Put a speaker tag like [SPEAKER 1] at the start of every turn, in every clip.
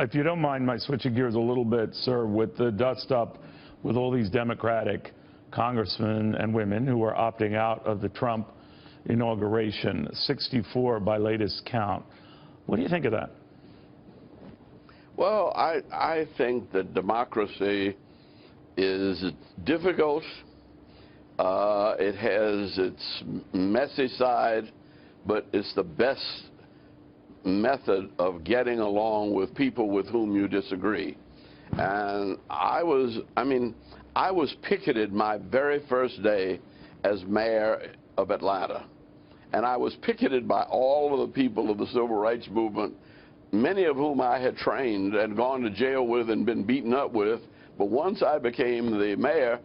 [SPEAKER 1] if you don't mind my switching gears a little bit, sir, with the dust up with all these Democratic congressmen and women who are opting out of the Trump inauguration, 64 by latest count. What do you think of that?
[SPEAKER 2] Well, I think that democracy is difficult. It has its messy side, but it's the best method of getting along with people with whom you disagree. And I was picketed my very first day as mayor of Atlanta. And I was picketed by all of the people of the civil rights movement, many of whom I had trained and gone to jail with and been beaten up with. But once I became the mayor,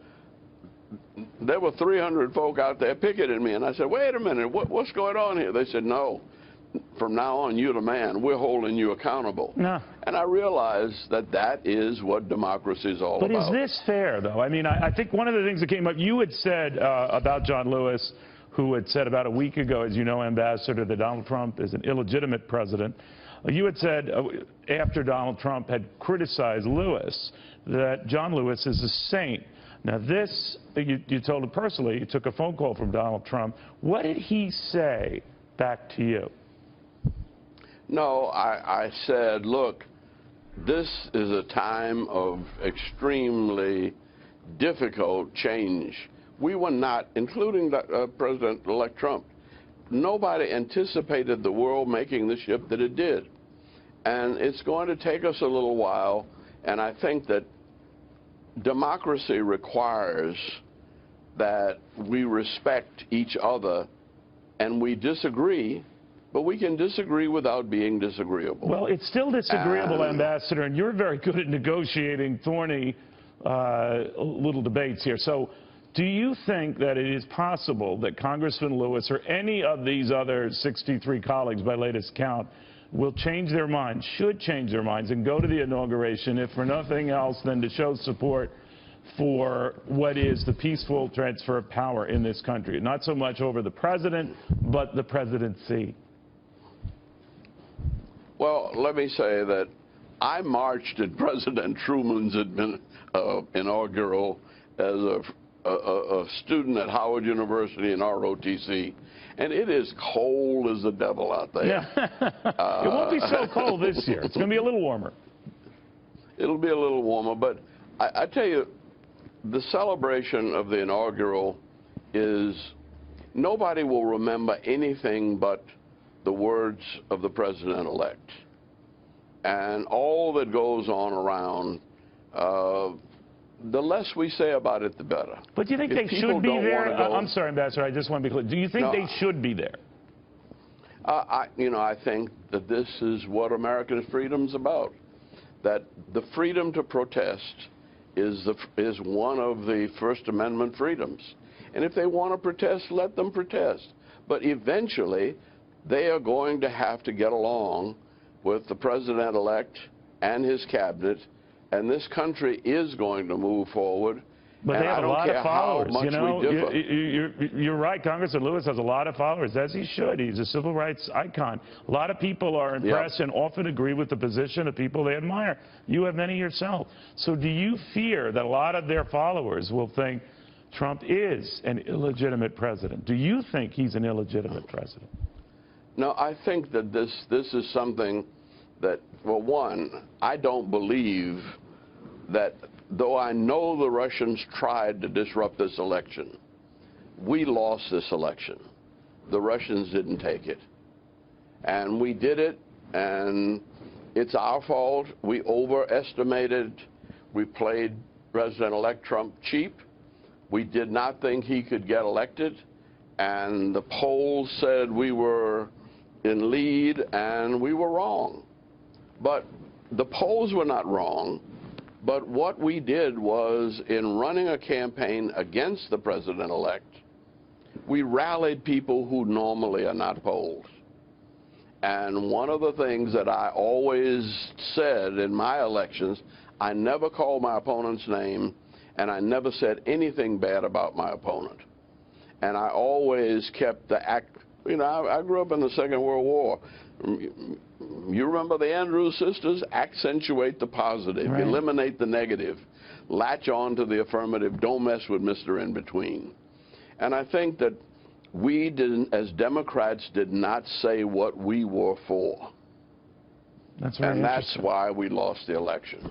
[SPEAKER 2] there were 300 folk out there picketing me. And I said, wait a minute, what's going on here? They said, no, from now on, you're the man. We're holding you accountable. No. And I realized that that is what democracy is all about.
[SPEAKER 1] But is this fair, though? I mean, I think one of the things that came up, you had said about John Lewis, who had said about a week ago, as you know, Ambassador, that Donald Trump is an illegitimate president. You had said after Donald Trump had criticized Lewis that John Lewis is a saint. Now this, you told him personally, you took a phone call from Donald Trump. What did he say back to you?
[SPEAKER 2] No, I said, look, this is a time of extremely difficult change. We were not, including President-elect Trump, nobody anticipated the world making the shift that it did. And it's going to take us a little while, and I think that democracy requires that we respect each other and we disagree, but we can disagree without being disagreeable.
[SPEAKER 1] Well, it's still disagreeable, Ambassador, and you're very good at negotiating thorny little debates here. So do you think that it is possible that Congressman Lewis or any of these other 63 colleagues by latest count will change their minds, should change their minds, and go to the inauguration, if for nothing else than to show support for what is the peaceful transfer of power in this country? Not so much over the president, but the presidency.
[SPEAKER 2] Well, let me say that I marched at President Truman's inaugural as a student at Howard University in ROTC. And it is cold as the devil out there.
[SPEAKER 1] Yeah. It won't be so cold this year. It's going to be a little warmer.
[SPEAKER 2] It'll be a little warmer. But I tell you, the celebration of the inaugural is nobody will remember anything but the words of the president-elect. And all that goes on around, the less we say about it, the better.
[SPEAKER 1] But do you think they should be there? I'm sorry, Ambassador, I just want to be clear. Do you think they should be there?
[SPEAKER 2] I think that this is what American freedom's about. That the freedom to protest is one of the First Amendment freedoms. And if they want to protest, let them protest. But eventually, they are going to have to get along with the president-elect and his cabinet, and this country is going to move forward.
[SPEAKER 1] But they have a lot of followers, you know. You're right, Congressman Lewis has a lot of followers, as he should. He's a civil rights icon. A lot of people are impressed and often agree with the position of people they admire. You have many yourself. So do you fear that a lot of their followers will think Trump is an illegitimate president? Do you think he's an illegitimate president?
[SPEAKER 2] No, I think that this is something that, well, one, I don't believe that, though I know the Russians tried to disrupt this election, we lost this election. The Russians didn't take it. And we did it, and it's our fault. We overestimated. We played President-elect Trump cheap. We did not think he could get elected. And the polls said we were in lead, and we were wrong. But the polls were not wrong. But what we did was, in running a campaign against the president-elect, we rallied people who normally are not polled. And one of the things that I always said in my elections, I never called my opponent's name, and I never said anything bad about my opponent. And I always kept the act. You know, I grew up in the Second World War. You remember the Andrews sisters? Accentuate the positive,
[SPEAKER 1] Right.
[SPEAKER 2] eliminate the negative, latch on to the affirmative, don't mess with Mr. In-Between. And I think that we didn't, as Democrats, did not say what we were for.
[SPEAKER 1] That's very
[SPEAKER 2] And that's
[SPEAKER 1] interesting.
[SPEAKER 2] why we lost the election.